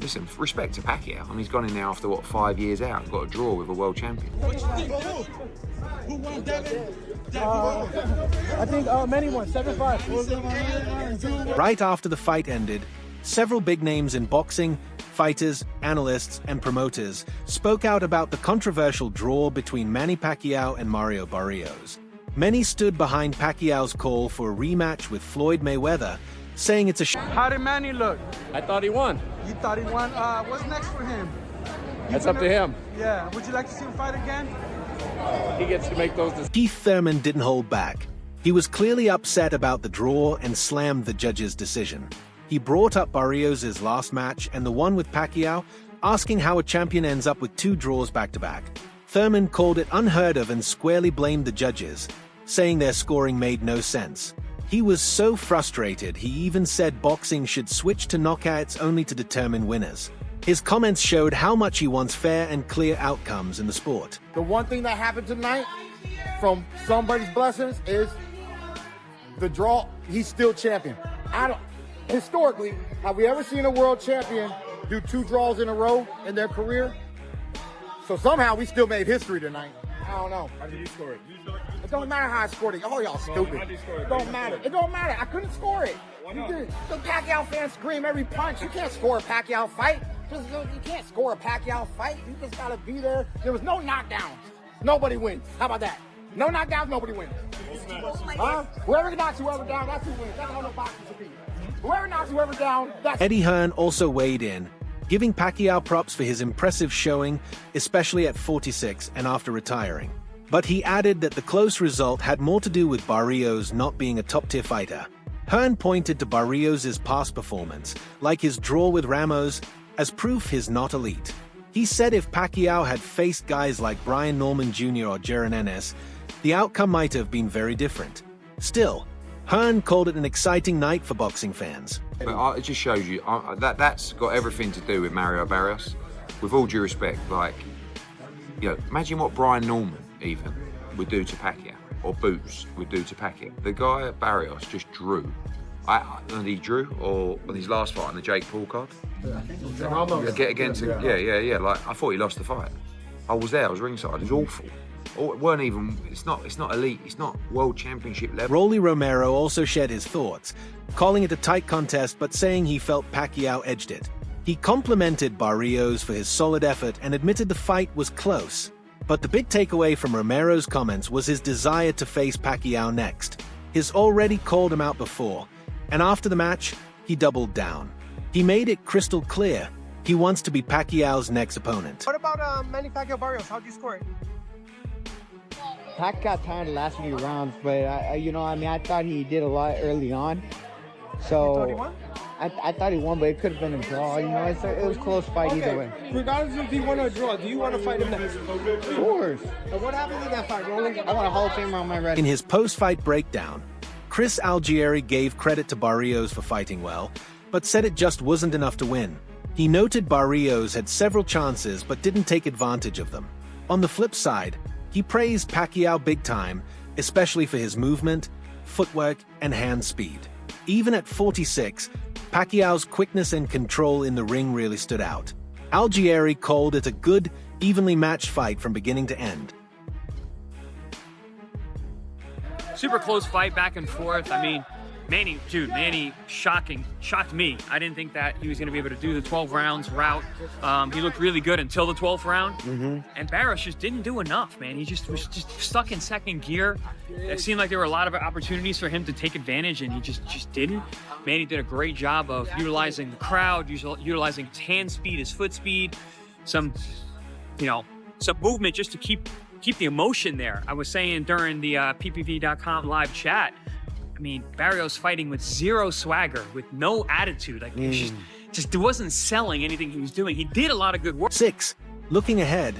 listen, respect to Pacquiao. I mean, he's gone in there after, what, 5 years out and got a draw with a world champion. Who won, Devin? I think Manny won, 7-5. Right after the fight ended, several big names in boxing, fighters, analysts, and promoters spoke out about the controversial draw between Manny Pacquiao and Mario Barrios. Many stood behind Pacquiao's call for a rematch with Floyd Mayweather, saying it's a How did Manny look? I thought he won. You thought he won? What's next for him? That's up to him. Yeah. Would you like to see him fight again? He gets to make those decisions. Keith Thurman didn't hold back. He was clearly upset about the draw and slammed the judge's decision. He brought up Barrios' last match and the one with Pacquiao, asking how a champion ends up with 2 draws back-to-back. Thurman called it unheard of and squarely blamed the judges, saying their scoring made no sense. He was so frustrated he even said boxing should switch to knockouts only to determine winners. His comments showed how much he wants fair and clear outcomes in the sport. The one thing that happened tonight, from somebody's blessings, is the draw. He's still champion. Historically, have we ever seen a world champion do 2 draws in a row in their career? So somehow we still made history tonight. I don't know. How did you score it? It don't matter how I scored it. Oh, y'all stupid. How did you score it? It don't matter. It don't matter. I couldn't score it. You did. The Pacquiao fans scream every punch. You can't score a Pacquiao fight. You can't score a Pacquiao fight. You just gotta be there. There was no knockdowns. Nobody wins. How about that? No knockdowns, nobody wins. Huh? Whoever knocks whoever down, that's who wins. That's how the boxing should be. Whoever knocks whoever down, that's... Eddie Hearn also weighed in, giving Pacquiao props for his impressive showing, especially at 46 and after retiring. But he added that the close result had more to do with Barrios not being a top-tier fighter. Hearn pointed to Barrios' past performance, like his draw with Ramos, as proof he's not elite. He said if Pacquiao had faced guys like Brian Norman Jr. or Jaron Ennis, the outcome might have been very different. Still, Hearn called it an exciting night for boxing fans. But it just shows you, that's got everything to do with Mario Barrios. With all due respect, like, you know, imagine what Brian Norman even would do to Pacquiao, or Boots would do to Pacquiao. The guy at Barrios just drew. And he drew, or on his last fight on the Jake Paul card. Get against him. Yeah. Like, I thought he lost the fight. I was there. I was ringside. It was awful. It weren't even. It's not elite. It's not world championship level. Rolly Romero also shared his thoughts, calling it a tight contest but saying he felt Pacquiao edged it. He complimented Barrios for his solid effort and admitted the fight was close. But the big takeaway from Romero's comments was his desire to face Pacquiao next. He's already called him out before, and after the match, he doubled down. He made it crystal clear he wants to be Pacquiao's next opponent. What about Manny Pacquiao Barrios? How'd you score it? Pac got tired the last few rounds, but I thought he did a lot early on. So You thought he won? I thought he won, but it could have been a draw. You know, it was a close fight either way. Regardless if he won or draw, do you want to fight him next? Of course. And what happened in that fight, Rolling? I want a Hall of Famer on my record. In his post-fight breakdown, Chris Algieri gave credit to Barrios for fighting well, but said it just wasn't enough to win. He noted Barrios had several chances but didn't take advantage of them. On the flip side, he praised Pacquiao big time, especially for his movement, footwork, and hand speed. Even at 46, Pacquiao's quickness and control in the ring really stood out. Algieri called it a good, evenly matched fight from beginning to end. Super close fight back and forth. I mean, Manny shocked me. I didn't think that he was going to be able to do the 12 rounds route. He looked really good until the 12th round. And Barrios just didn't do enough, man. He just was stuck in second gear. It seemed like there were a lot of opportunities for him to take advantage, and he just didn't. Manny did a great job of utilizing the crowd, utilizing his hand speed, his foot speed, some movement just to keep the emotion there. I was saying during the PPV.com live chat, I mean, Barrios fighting with zero swagger, with no attitude. Like, just wasn't selling anything he was doing. He did a lot of good work. 6. Looking ahead,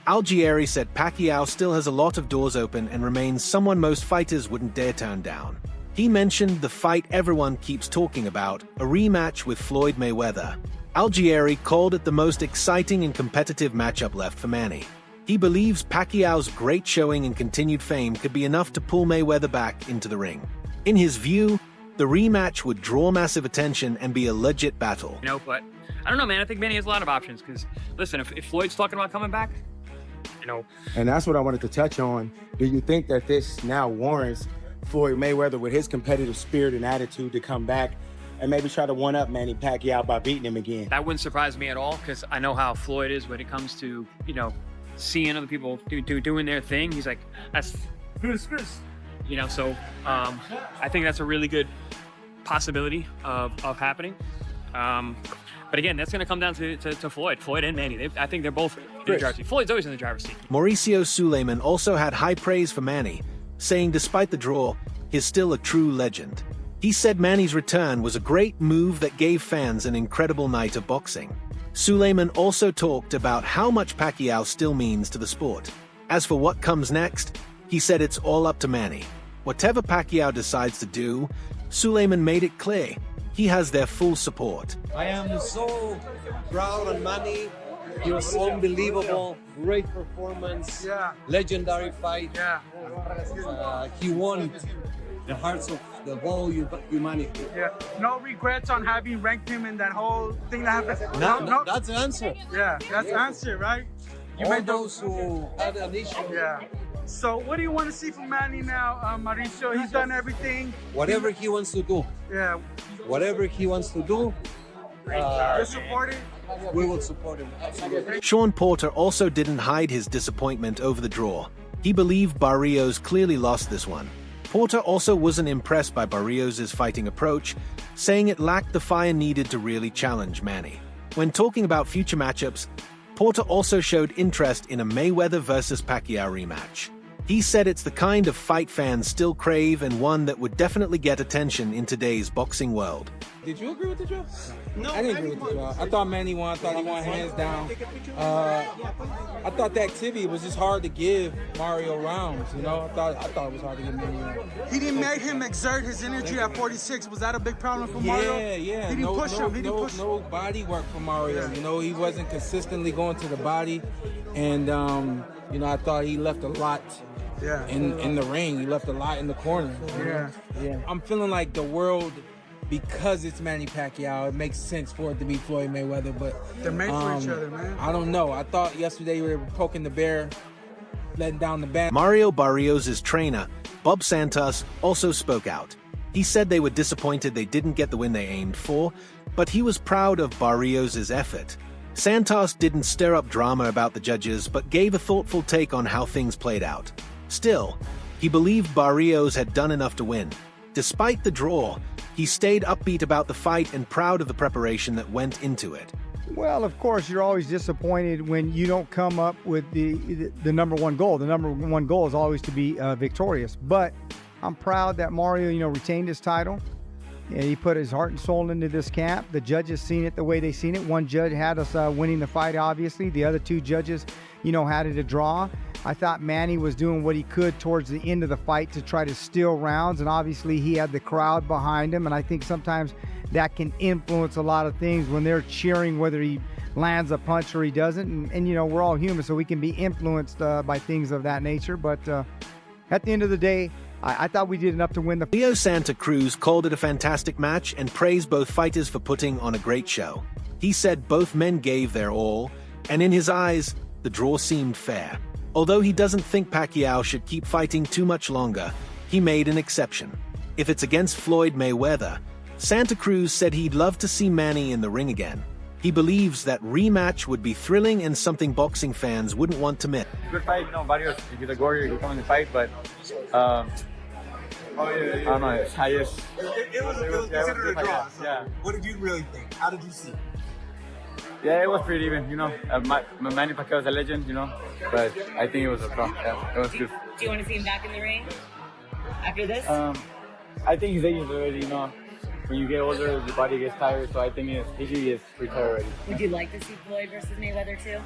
Algieri said Pacquiao still has a lot of doors open and remains someone most fighters wouldn't dare turn down. He mentioned the fight everyone keeps talking about, a rematch with Floyd Mayweather. Algieri called it the most exciting and competitive matchup left for Manny. He believes Pacquiao's great showing and continued fame could be enough to pull Mayweather back into the ring. In his view, the rematch would draw massive attention and be a legit battle. You know, but I don't know, man. I think Manny has a lot of options because, listen, if Floyd's talking about coming back, you know. And that's what I wanted to touch on. Do you think that this now warrants Floyd Mayweather with his competitive spirit and attitude to come back and maybe try to one-up Manny Pacquiao by beating him again? That wouldn't surprise me at all because I know how Floyd is when it comes to, you know, seeing other people doing their thing. He's like, that's Chris. You know, so I think that's a really good possibility of happening. But again, that's going to come down to Floyd and Manny. I think they're both in the driver's seat. Floyd's always in the driver's seat. Mauricio Suleiman also had high praise for Manny, saying despite the draw, he's still a true legend. He said Manny's return was a great move that gave fans an incredible night of boxing. Suleiman also talked about how much Pacquiao still means to the sport. As for what comes next, he said it's all up to Manny. Whatever Pacquiao decides to do, Suleiman made it clear he has their full support. I am so proud of Manny. It was unbelievable, great performance, legendary fight. He won the hearts of the whole humanity. Yeah. No regrets on having ranked him in that whole thing that happened? No, that's the answer. Yeah, that's the answer, right? You All made those who had an issue. Yeah. So what do you want to see from Manny now, Mauricio? He's done everything. Whatever he wants to do. Yeah. Whatever he wants to do, You're supporting? we will support him. Absolutely. Sean Porter also didn't hide his disappointment over the draw. He believed Barrios clearly lost this one. Porter also wasn't impressed by Barrios' fighting approach, saying it lacked the fire needed to really challenge Manny. When talking about future matchups, Porter also showed interest in a Mayweather versus Pacquiao rematch. He said it's the kind of fight fans still crave and one that would definitely get attention in today's boxing world. Did you agree with the draw? No, I didn't agree with the draw. I thought Manny won. I thought he won hands down. I thought the activity was just hard to give Mario rounds. You know, I thought it was hard to give Manny rounds. He didn't make him exert his energy at 46. Was that a big problem for Mario? Yeah. He didn't push him. He didn't push him. No body work for Mario. You know, he wasn't consistently going to the body, and you know, I thought he left a lot. Yeah. In the ring, he left a lot in the corner. Yeah. I'm feeling like the world, because it's Manny Pacquiao, it makes sense for it to be Floyd Mayweather. But they're made for each other, man. I don't know. I thought yesterday we were poking the bear, letting down the bat. Mario Barrios' trainer, Bob Santos, also spoke out. He said they were disappointed they didn't get the win they aimed for, but he was proud of Barrios' effort. Santos didn't stir up drama about the judges, but gave a thoughtful take on how things played out. Still, he believed Barrios had done enough to win. Despite the draw, he stayed upbeat about the fight and proud of the preparation that went into it. Well, of course, you're always disappointed when you don't come up with the number one goal. The number one goal is always to be victorious. But I'm proud that Mario, retained his title. And he put his heart and soul into this camp. The judges seen it the way they seen it. One judge had us winning the fight, obviously. The other two judges, had it a draw. I thought Manny was doing what he could towards the end of the fight to try to steal rounds, and obviously he had the crowd behind him, and I think sometimes that can influence a lot of things when they're cheering whether he lands a punch or he doesn't, and we're all human, so we can be influenced by things of that nature, but at the end of the day, I thought we did enough to win the... Leo Santa Cruz called it a fantastic match and praised both fighters for putting on a great show. He said both men gave their all, and in his eyes, the draw seemed fair. Although he doesn't think Pacquiao should keep fighting too much longer, he made an exception. If it's against Floyd Mayweather, Santa Cruz said he'd love to see Manny in the ring again. He believes that rematch would be thrilling and something boxing fans wouldn't want to miss. Good fight, Barrios, if you're the warrior, you come in the fight, but I don't know, it's highest. It was considered a draw. So yeah. What did you really think? How did you see it? Yeah, it was pretty even, Manny Pacquiao is a legend, but I think it was a draw. Yeah, it was good. Do you want to see him back in the ring after this? I think his age is already, when you get older, your body gets tired, so I think he should get retired already. Would you like to see Floyd versus Mayweather too?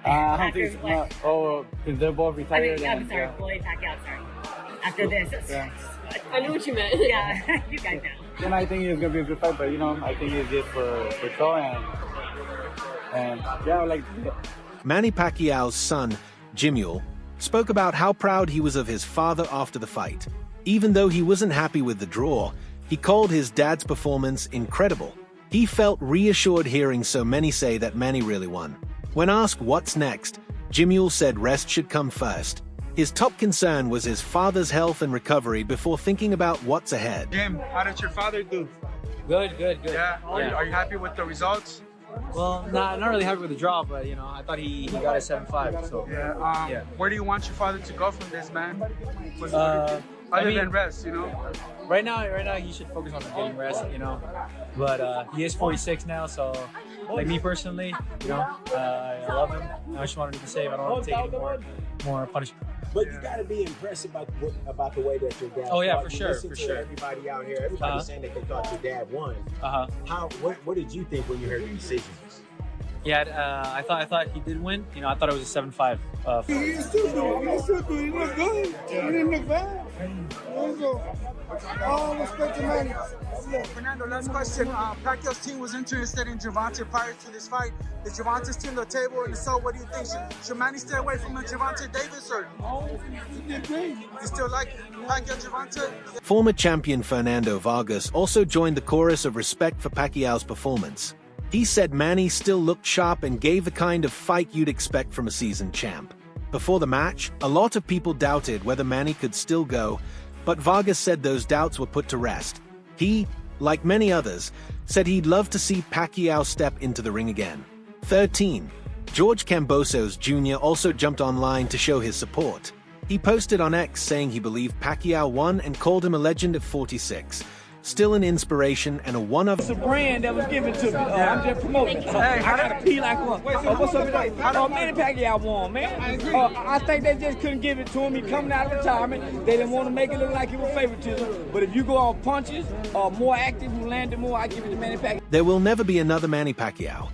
I don't think so. Because they're both retired. I'm sorry, Floyd Pacquiao, sorry. After this. Yeah. I knew what you meant. Yeah, you guys know. Then I think it's going to be a good fight, but, I think it's just for show and yeah, like... Manny Pacquiao's son, Jimule, spoke about how proud he was of his father after the fight. Even though he wasn't happy with the draw, He called his dad's performance incredible. He felt reassured hearing so many say that Manny really won. When asked what's next, Jimule said rest should come first. His top concern was his father's health and recovery before thinking about what's ahead. Jim, how did your father do? Good. Yeah. Are you happy with the results? Well, not really happy with the draw, but you know, I thought he got a 7-5. So Yeah. Where do you want your father to go from this, man? Other than rest, you know. Right now he should focus on getting rest, you know. But he is 46 now, so like me personally, you know, I love him. I just wanted to be safe. I don't want to take any more punishment. But you got to be impressed about the way that your dad. Oh yeah, fought. for You sure, listen to everybody out here, everybody's saying that they thought your dad won. What did you think when you heard the decision? Yeah, I thought he did win. You know, I thought it was a 7-5. He looked good. He didn't look bad. All respect to Manny. Fernando, last question. Pacquiao's team was interested in Gervonta prior to this fight. Is Gervonta's team on the table? And so, what do you think? Should Manny stay away from the Gervonta Davis or? He did great. You still like Pacquiao Gervonta? Former champion Fernando Vargas also joined the chorus of respect for Pacquiao's performance. He said Manny still looked sharp and gave the kind of fight you'd expect from a seasoned champ. Before the match, a lot of people doubted whether Manny could still go, but Vargas said those doubts were put to rest. He, like many others, said he'd love to see Pacquiao step into the ring again. 13. George Kambosos Jr. also jumped online to show his support. He posted on X saying he believed Pacquiao won and called him a legend at 46. Still an inspiration and a one-of. It's a brand that was given to me. I'm just promoting. So I gotta be like one. What's up with that? Manny Pacquiao won, man. I think they just couldn't give it to him. He coming out of retirement. They didn't want to make it look like it was favoritism. But if you go on punches, more active, who landed more, I give it to Manny Pacquiao. There will never be another Manny Pacquiao.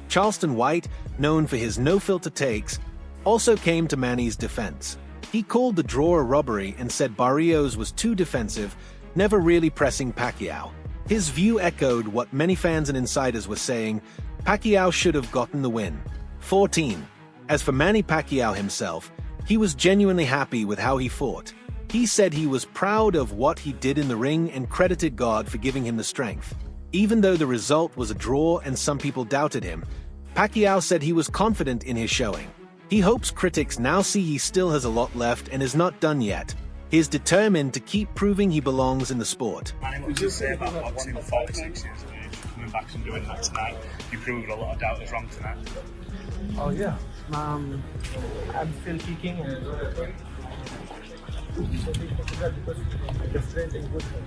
Charleston White, known for his no-filter takes, also came to Manny's defense. He called the draw a robbery and said Barrios was too defensive, never really pressing Pacquiao. His view echoed what many fans and insiders were saying: Pacquiao should have gotten the win. 14. As for Manny Pacquiao himself, he was genuinely happy with how he fought. He said he was proud of what he did in the ring and credited God for giving him the strength. Even though the result was a draw and some people doubted him, Pacquiao said he was confident in his showing. He hopes critics now see he still has a lot left and is not done yet. He's determined to keep proving he belongs in the sport. Manny, what did you say about boxing at 46 years of age? Coming back and doing that tonight, you proved a lot of doubters wrong tonight. Oh yeah, I'm still kicking and the strength is good.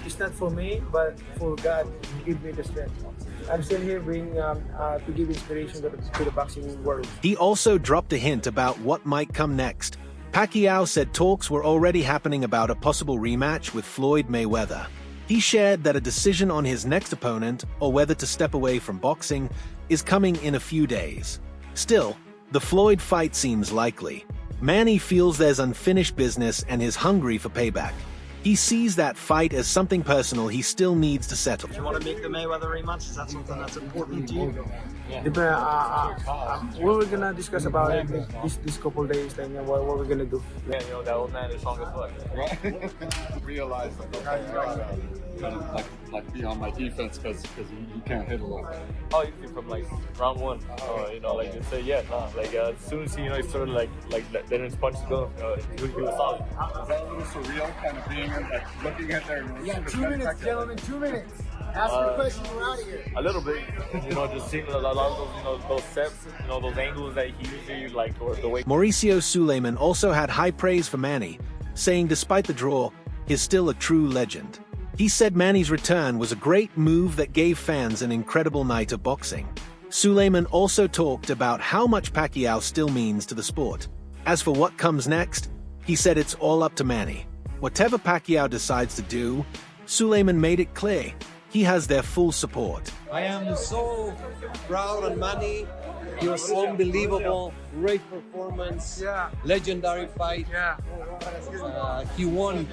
It's not for me, but for God to give me the strength. I'm still here to give inspiration to the boxing world. He also dropped a hint about what might come next. Pacquiao said talks were already happening about a possible rematch with Floyd Mayweather. He shared that a decision on his next opponent, or whether to step away from boxing, is coming in a few days. Still, the Floyd fight seems likely. Manny feels there's unfinished business and is hungry for payback. He sees that fight as something personal he still needs to settle. Do you want to make the Mayweather rematch? Is that something that's important to you? We're gonna discuss about it this couple days, and what we're gonna do. Yeah, you know, that old man is strong as fuck. Right? Realize that kind of be on my defense because he can't hit a lot. Oh, you see from like round one, you know, like you say, as soon as he, he started like letting his punches go, he was solid. Is that a little surreal, kind of being looking at their emotions? Yeah, 2 minutes, gentlemen, 2 minutes. Ask me a question, we're out of here. A little bit, just seeing a lot of those, those steps, those angles that he usually like, or the way. Mauricio Suleiman also had high praise for Manny, saying despite the draw, he's still a true legend. He said Manny's return was a great move that gave fans an incredible night of boxing. Suleiman also talked about how much Pacquiao still means to the sport. As for what comes next, he said it's all up to Manny. Whatever Pacquiao decides to do, Suleiman made it clear he has their full support. I am so proud of Manny. He was unbelievable, great performance, legendary fight. He won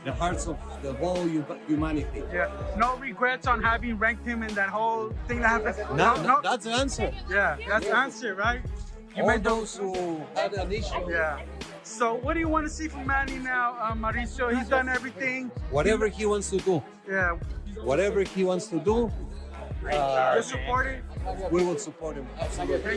the hearts of the whole humanity. Yeah. No regrets on having ranked him in that whole thing that happened? No, that's the answer. Yeah, that's the answer, right? You made those who had an issue. Yeah. So what do you want to see from Manny now, Mauricio? He's done everything. Whatever he wants to do. Yeah. Whatever he wants to do. You're supporting? We will support him. Absolutely.